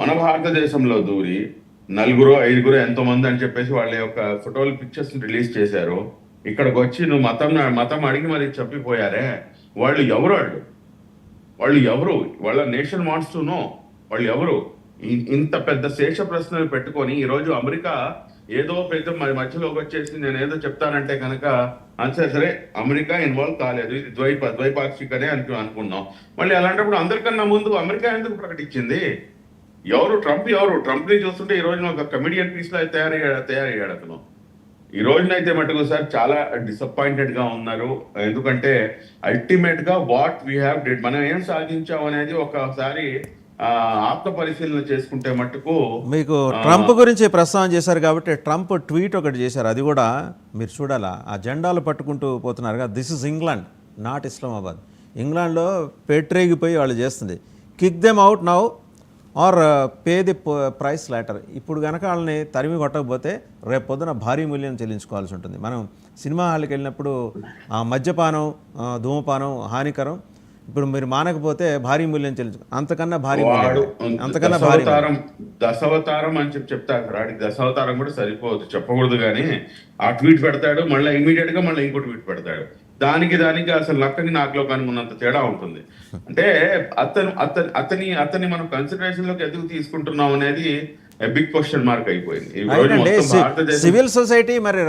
మన భారతదేశంలో దూరి నలుగురు ఐదుగురు ఎంతో మంది అని చెప్పేసి వాళ్ళ యొక్క ఫోటోలు పిక్చర్స్ రిలీజ్ చేశారు. ఇక్కడికి వచ్చి నువ్వు మతం అడిగి మరి చెప్పిపోయారే, వాళ్ళు ఎవరు? వాళ్ళు ఎవరు? వాళ్ళ నేషన్ వాంట్స్ టు నో వాళ్ళు ఎవరు? ఇంత పెద్ద శేష ప్రశ్నలు పెట్టుకొని ఈరోజు అమెరికా ఏదో పెద్ద మధ్యలోకి వచ్చేసి నేను ఏదో చెప్తానంటే కనుక సరే అమెరికా ఇన్వాల్వ్ కాలేదు, ఇది ద్వైపాక్షికనే అనుకున్నాం. మళ్ళీ అలాంటప్పుడు అందరికన్నా ముందు అమెరికా ఎందుకు ప్రకటించింది? ఎవరు ట్రంప్ ని చూస్తుంటే ఈ రోజున ఒక కమెడియన్ పీస్ లా తయారయ్యాడు అతను. ఈ రోజునైతే మటుకు సార్ చాలా డిసప్పాయింటెడ్ గా ఉన్నారు. ఎందుకంటే అల్టిమేట్ గా వాట్ వీ హ్యావ్ డిడ్, మనం ఏం సాధించాం అనేది ఒకసారి ఆత్మ పరిశీలన చేసుకుంటే మట్టుకు. మీకు ట్రంప్ గురించి ప్రస్తావన చేశారు కాబట్టి ట్రంప్ ట్వీట్ ఒకటి చేశారు, అది కూడా మీరు చూడాలా. ఆ జెండాలు పట్టుకుంటూ పోతున్నారు కదా, this is England not Islamabad. ఇంగ్లాండ్లో పేట్రేగిపోయి వాళ్ళు చేస్తుంది. Kick them out now or pay the price later. ఇప్పుడు కనుక వాళ్ళని తరిమి కొట్టకపోతే రేపు పొద్దున భారీ మూల్యం చెల్లించుకోవాల్సి ఉంటుంది. మనం సినిమా హాల్కి వెళ్ళినప్పుడు మద్యపానం ధూమపానం హానికరం, ఇప్పుడు మీరు మానకపోతే భారీ మూల్యం చెల్లించు, అంతకన్నా భారీ దశావతారం అని చెప్తారు. వాడికి దశావతారం కూడా సరిపోదు, చెప్పకూడదు. కానీ ఆ ట్వీట్ పెడతాడు, మళ్ళీ ఇమీడియట్ గా మళ్ళీ ఇంకో ట్వీట్ పెడతాడు. దానికి అసలు నక్కని నాకులో కనుగొన్నంత తేడా ఉంటుంది. అంటే అతని మనం కన్సిడరేషన్ లోకి ఎందుకు తీసుకుంటున్నాం అనేది బిగ్ క్వశ్చన్ మార్క్ అయిపోయింది. సివిల్ సొసైటీ మరి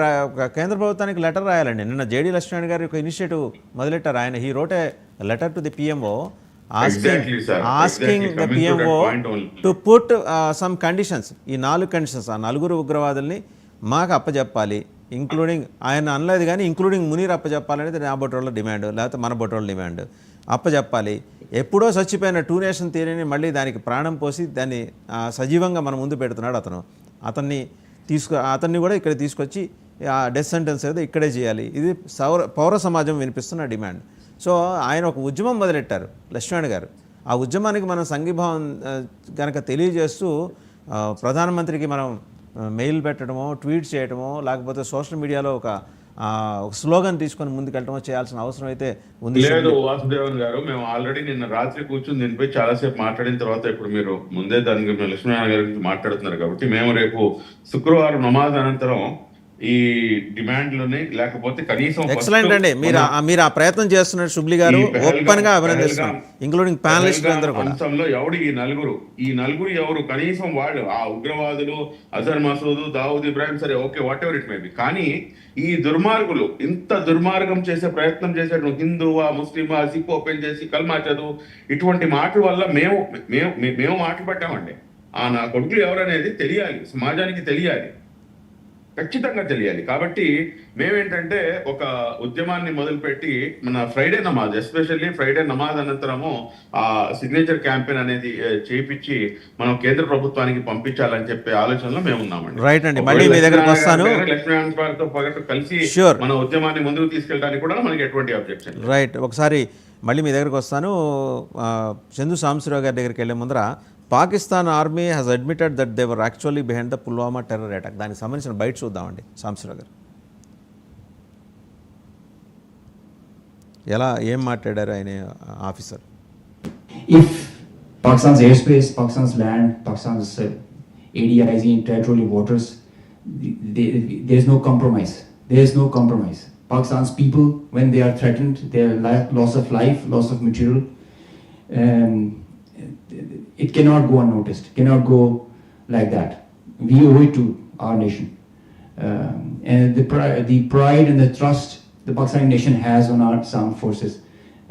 కేంద్ర ప్రభుత్వానికి లెటర్ రాయాలండి. నిన్న జేడీ లక్ష్మణ్ గారు ఒక ఇనిషియేటివ్ మొదలెట్టారు. ఆయన he wrote a letter to the PMO asking the PMO to put some conditions. ఈ 4 కండిషన్స్, ఆ 4 ఉగ్రవాదుల్ని మాకు అప్పచెప్పాలి, ఇంక్లూడింగ్ ఆయన అనలేదు కానీ ఇంక్లూడింగ్ మునీర్ అప్పచెప్పాలనేది నా బొట్టోళ్ళ డిమాండ్, లేకపోతే మన బొట్టోళ్ళ డిమాండ్. అప్పచెప్పాలి. ఎప్పుడో చచ్చిపోయిన 2 నేషన్ థియరీని మళ్ళీ దానికి ప్రాణం పోసి దాన్ని సజీవంగా మన ముందు పెడుతున్నాడు అతను. అతన్ని కూడా ఇక్కడ తీసుకొచ్చి ఆ డెత్ సెంటెన్స్ ఏదో ఇక్కడే చేయాలి. ఇది పౌర సమాజం వినిపిస్తున్న డిమాండ్. సో ఆయన ఒక ఉద్యమం మొదలెట్టారు లక్ష్మణ్ గారు. ఆ ఉద్యమానికి మనం సంఘీభావం కనుక తెలియజేస్తూ ప్రధానమంత్రికి మనం మెయిల్ పెట్టడమో, ట్వీట్ చేయడమో, లేకపోతే సోషల్ మీడియాలో ఒక స్లోగన్ తీసుకొని ముందుకెళ్ళటమో చేయాల్సిన అవసరం అయితే ఉంది. లేదు వాసుదేవన్ గారు, మేము ఆల్రెడీ నిన్న రాత్రి కూర్చుని దీనిపై చాలాసేపు మాట్లాడిన తర్వాత ఇప్పుడు మీరు ముందే దాని గురించి లక్ష్మీనారాయణ గారి గురించి మాట్లాడుతున్నారు కాబట్టి మేము రేపు శుక్రవారం నమాజ్ అనంతరం ఈ డిమాండ్లని లేకపోతే కనీసం ఎక్సలెంట్ అండి. మీరు ఆ ప్రయత్నం చేస్తున్నారు శుభ్లి గారు, ఓపెన్ గా అభినందిస్తున్నాం, ఇంక్లూడింగ్ ప్యానలిస్ట్ అందరూ కూడా. అంశంలో ఎవడు ఈ నలుగురు ఎవరు? కనీసం వాళ్ళు ఆ ఉగ్రవాదులు అజర్ మసూద్, దావుద్ ఇబ్రాహిం, సరే okay what ever it may be, కానీ ఈ దుర్మార్గులు ఇంత దుర్మార్గం చేసే ప్రయత్నం చేశాడు, హిందువా ముస్లిమా సిప్ ఓపెన్ చేసి కల్మా చదువు, ఇటువంటి మాటల వల్ల మేము మాటలు పట్టామండి. నా కొడుకులు ఎవరనేది తెలియాలి, సమాజానికి తెలియాలి, ఖచ్చితంగా తెలియాలి. కాబట్టి మేమేంటంటే ఒక ఉద్యమాన్ని మొదలుపెట్టి మన ఫ్రైడే నమాజ్, ఎస్పెషల్లీ ఫ్రైడే నమాజ్ అనంతరము ఆ సిగ్నేచర్ క్యాంపెయిన్ అనేది చేయించి మనం కేంద్ర ప్రభుత్వానికి పంపించాలని చెప్పే ఆలోచనలో మేము ఉన్నామండి. రైట్ అండి, మళ్ళీ మీ దగ్గరకు వస్తాను. లక్ష్మీనారాయణ గారితో కలిసి మన ఉద్యమాన్ని ముందుకు తీసుకెళ్ళడానికి కూడా మనకి ఎటువంటి అబ్జెక్షన్. రైట్, ఒకసారి మళ్ళీ మీ దగ్గరకు వస్తాను. చందు సాంబశివరావు గారి దగ్గరికి వెళ్ళే ముందర Pakistan army has admitted that they were actually behind the Pulwama terror attack. దానికి సంబంధించిన బయట చూద్దామండి సాంబశివరావు గారు ఏం మాట్లాడారు ఆయన officer. If Pakistan's air space, Pakistan's land, Pakistan's ADIZ in territorial waters, there is no compromise. There is no compromise. Pakistan's people, when they are threatened, their loss of life, loss of material, it cannot go unnoticed, cannot go like that. We owe it to our nation. And the pride and the trust the Pakistani nation has on our armed forces